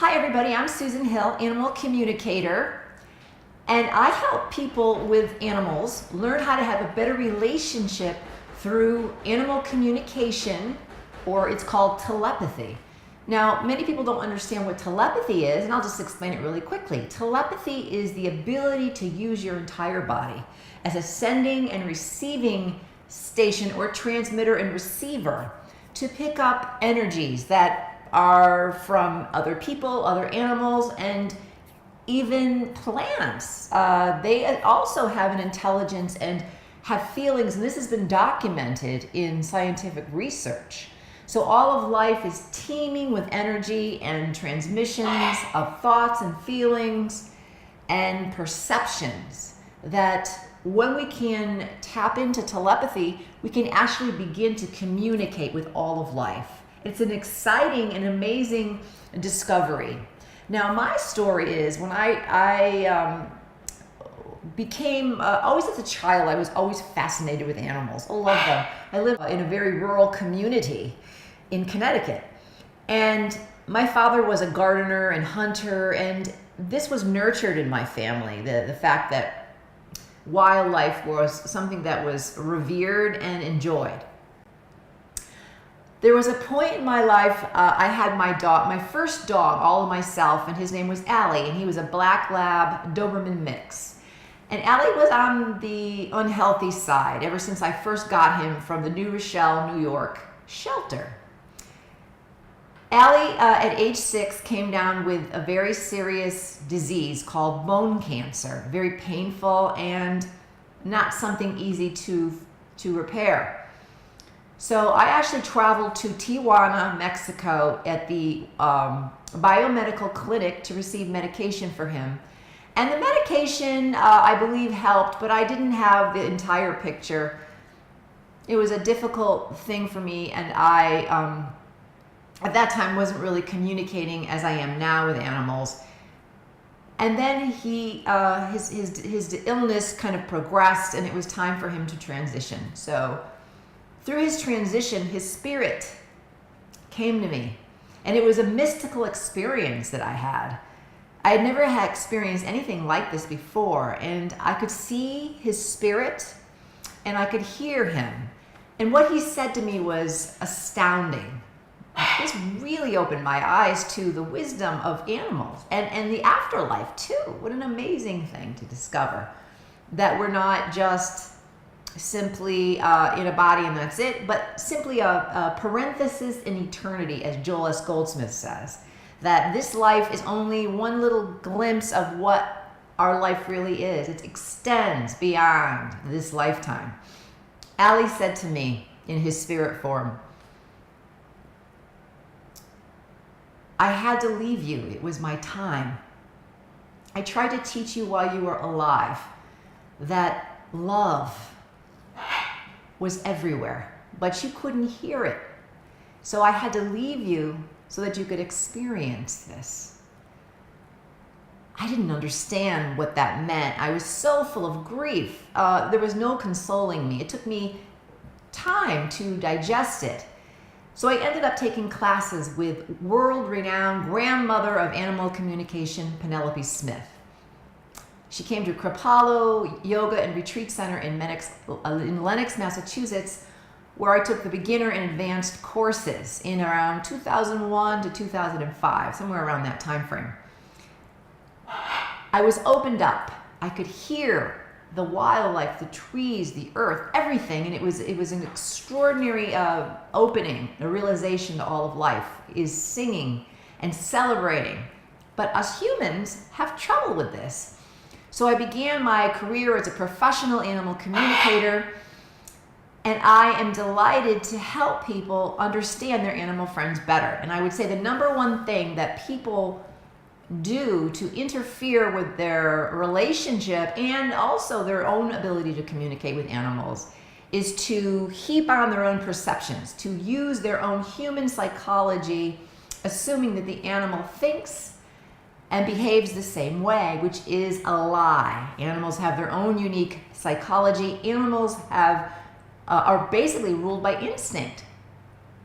Hi everybody, I'm Susan Hill, animal communicator, and I help people with animals learn how to have a better relationship through animal communication, or it's called telepathy. Now, many people don't understand what telepathy is, and I'll just explain it really quickly. Telepathy is the ability to use your entire body as a sending and receiving station or transmitter and receiver to pick up energies that are from other people, other animals, and even plants. They also have an intelligence and have feelings, and this has been documented in scientific research. So all of life is teeming with energy and transmissions of thoughts and feelings and perceptions that when we can tap into telepathy, we can actually begin to communicate with all of life. It's an exciting and amazing discovery. Now, my story is when I became, always as a child, I was always fascinated with animals. I love them. I live in a very rural community in Connecticut. And my father was a gardener and hunter, and this was nurtured in my family, the fact that wildlife was something that was revered and enjoyed. There was a point in my life, I had my first dog, all of myself, and his name was Allie, and he was a black lab Doberman mix. And Allie was on the unhealthy side ever since I first got him from the New Rochelle, New York shelter. Allie, at age 6, came down with a very serious disease called bone cancer, very painful and not something easy to repair. So I actually traveled to Tijuana, Mexico at the biomedical clinic to receive medication for him. And the medication, I believe, helped, but I didn't have the entire picture. It was a difficult thing for me, and I, at that time, wasn't really communicating as I am now with animals. And then his illness kind of progressed, and it was time for him to transition. So through his transition, his spirit came to me, and it was a mystical experience that I had. I had never had experienced anything like this before, and I could see his spirit, and I could hear him. And what he said to me was astounding. This really opened my eyes to the wisdom of animals and the afterlife too. What an amazing thing to discover, that we're not just simply in a body and that's it, but simply a parenthesis in eternity, as Joel S. Goldsmith says, that this life is only one little glimpse of what our life really is. It extends beyond this lifetime. Allie said to me in his spirit form, "I had to leave you. It was my time. I tried to teach you while you were alive that love was everywhere, but you couldn't hear it. So I had to leave you so that you could experience this." I didn't understand what that meant. I was so full of grief. There was no consoling me. It took me time to digest it. So I ended up taking classes with world-renowned grandmother of animal communication, Penelope Smith. She came to Kripalu Yoga and Retreat Center in Lenox, Massachusetts, where I took the beginner and advanced courses in around 2001 to 2005, somewhere around that time frame. I was opened up. I could hear the wildlife, the trees, the earth, everything, and it was an extraordinary opening, a realization that all of life is singing and celebrating. But us humans have trouble with this. So I began my career as a professional animal communicator, and I am delighted to help people understand their animal friends better. And I would say the number one thing that people do to interfere with their relationship and also their own ability to communicate with animals is to heap on their own perceptions, to use their own human psychology, assuming that the animal thinks and behaves the same way, which is a lie. Animals have their own unique psychology. Animals are basically ruled by instinct.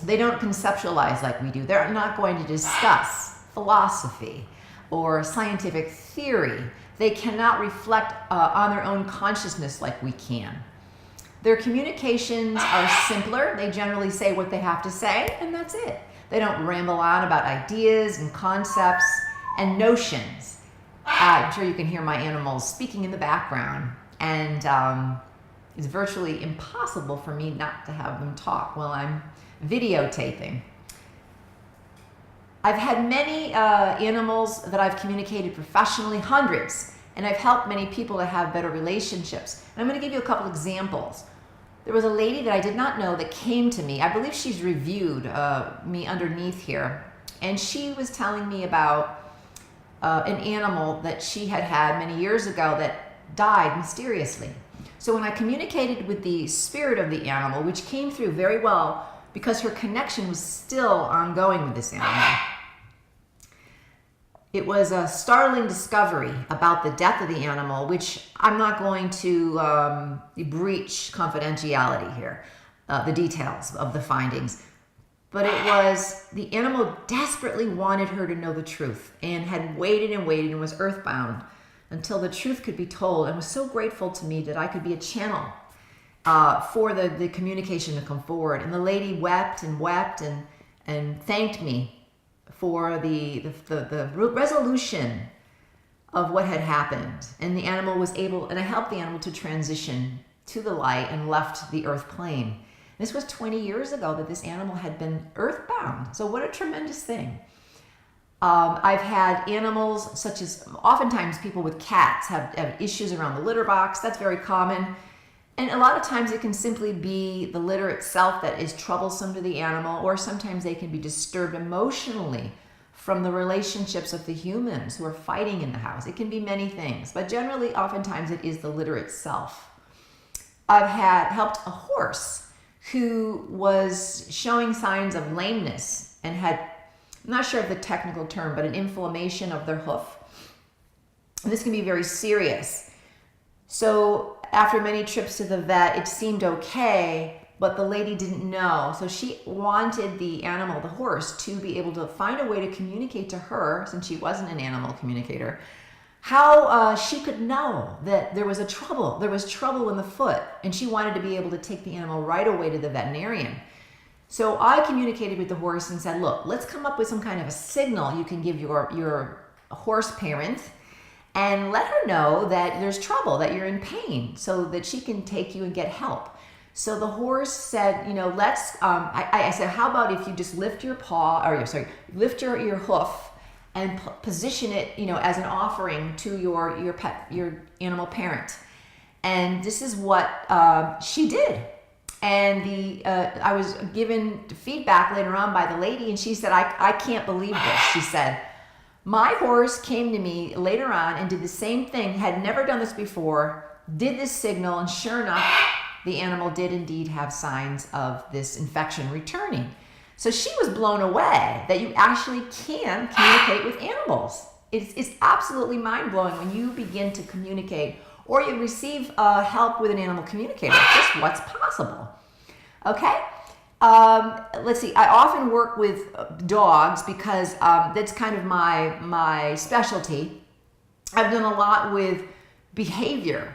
They don't conceptualize like we do. They're not going to discuss philosophy or scientific theory. They cannot reflect on their own consciousness like we can. Their communications are simpler. They generally say what they have to say, and that's it. They don't ramble on about ideas and concepts and notions. I'm sure you can hear my animals speaking in the background, and it's virtually impossible for me not to have them talk while I'm videotaping. I've had many animals that I've communicated professionally, hundreds, and I've helped many people to have better relationships. And I'm going to give you a couple examples. There was a lady that I did not know that came to me. I believe she's reviewed me underneath here. And she was telling me about an animal that she had had many years ago that died mysteriously. So when I communicated with the spirit of the animal, which came through very well because her connection was still ongoing with this animal, it was a startling discovery about the death of the animal, which I'm not going to breach confidentiality here, the details of the findings. But it was the animal desperately wanted her to know the truth and had waited and waited and was earthbound until the truth could be told, and was so grateful to me that I could be a channel for the communication to come forward. And the lady wept and wept and thanked me for the resolution of what had happened. And the animal was able, and I helped the animal to transition to the light and left the earth plane. This was 20 years ago that this animal had been earthbound. So what a tremendous thing. I've had animals such as, oftentimes people with cats have issues around the litter box. That's very common. And a lot of times it can simply be the litter itself that is troublesome to the animal, or sometimes they can be disturbed emotionally from the relationships of the humans who are fighting in the house. It can be many things, but generally, oftentimes it is the litter itself. I've helped a horse who was showing signs of lameness and had, I'm not sure of the technical term, but an inflammation of their hoof. And this can be very serious. So after many trips to the vet, it seemed okay, but the lady didn't know. So she wanted the animal, the horse, to be able to find a way to communicate to her, since she wasn't an animal communicator, how she could know that there was trouble in the foot, and she wanted to be able to take the animal right away to the veterinarian. So I communicated with the horse and said, look, let's come up with some kind of a signal you can give your horse parent and let her know that there's trouble, that you're in pain, so that she can take you and get help. So the horse said, let's, I said, how about if you just lift your lift your hoof and position it, as an offering to your pet, your animal parent. And this is what she did. And I was given feedback later on by the lady, and she said, I can't believe this. She said, my horse came to me later on and did the same thing, had never done this before, did this signal, and sure enough, the animal did indeed have signs of this infection returning. So she was blown away that you actually can communicate with animals. It's absolutely mind-blowing when you begin to communicate or you receive help with an animal communicator, just what's possible. Okay? Let's see. I often work with dogs because that's kind of my specialty. I've done a lot with behavior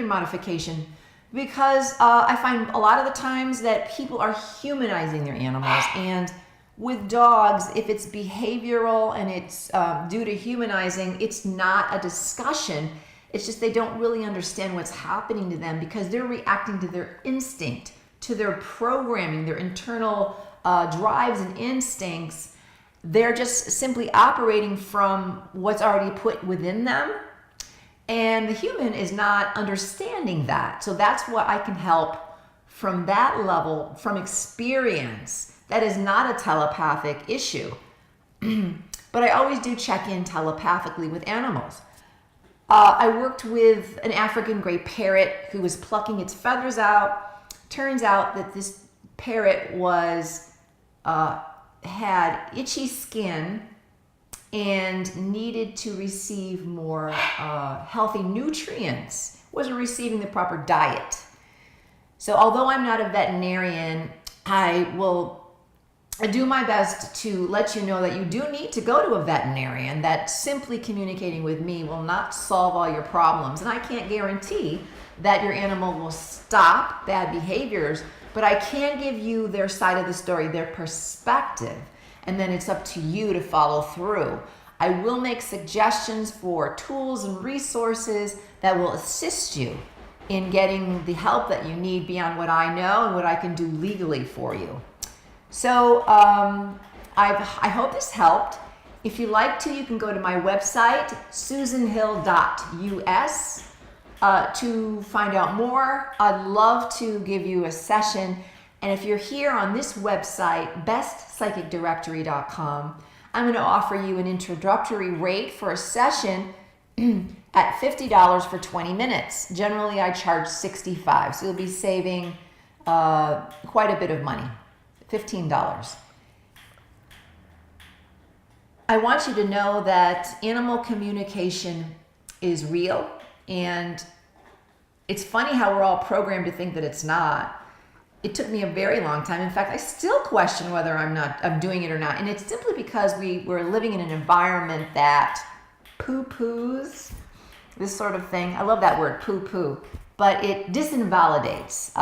modification, because I find a lot of the times that people are humanizing their animals. And with dogs, if it's behavioral and it's due to humanizing, it's not a discussion. It's just they don't really understand what's happening to them because they're reacting to their instinct, to their programming, their internal drives and instincts. They're just simply operating from what's already put within them. And the human is not understanding that. So that's what I can help from that level, from experience. That is not a telepathic issue. But I always do check in telepathically with animals. I worked with an African gray parrot who was plucking its feathers out. Turns out that this parrot had itchy skin and needed to receive more healthy nutrients, wasn't receiving the proper diet. So although I'm not a veterinarian, I will I do my best to let you know that you do need to go to a veterinarian, that simply communicating with me will not solve all your problems. And I can't guarantee that your animal will stop bad behaviors, but I can give you their side of the story, their perspective, and then it's up to you to follow through. I will make suggestions for tools and resources that will assist you in getting the help that you need beyond what I know and what I can do legally for you. So I hope this helped. If you like to, you can go to my website, susanhill.us, to find out more. I'd love to give you a session. And if you're here on this website, bestpsychicdirectory.com, I'm going to offer you an introductory rate for a session at $50 for 20 minutes. Generally, I charge $65, so you'll be saving quite a bit of money. $15. I want you to know that animal communication is real, and it's funny how we're all programmed to think that it's not. It took me a very long time. In fact, I still question whether I'm doing it or not, and it's simply because we're living in an environment that poo-poos this sort of thing. I love that word, poo-poo, but it disinvalidates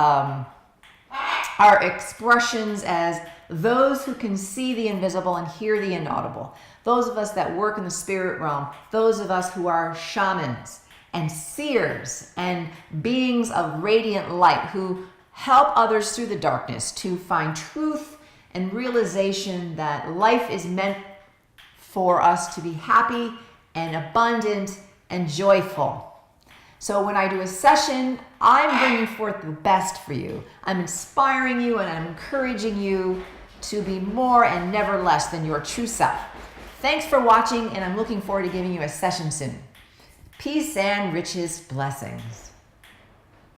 our expressions as those who can see the invisible and hear the inaudible. Those of us that work in the spirit realm, those of us who are shamans and seers and beings of radiant light who help others through the darkness to find truth and realization that life is meant for us to be happy and abundant and joyful. So when I do a session, I'm bringing forth the best for you. I'm inspiring you and I'm encouraging you to be more and never less than your true self. Thanks for watching, and I'm looking forward to giving you a session soon. Peace and riches blessings.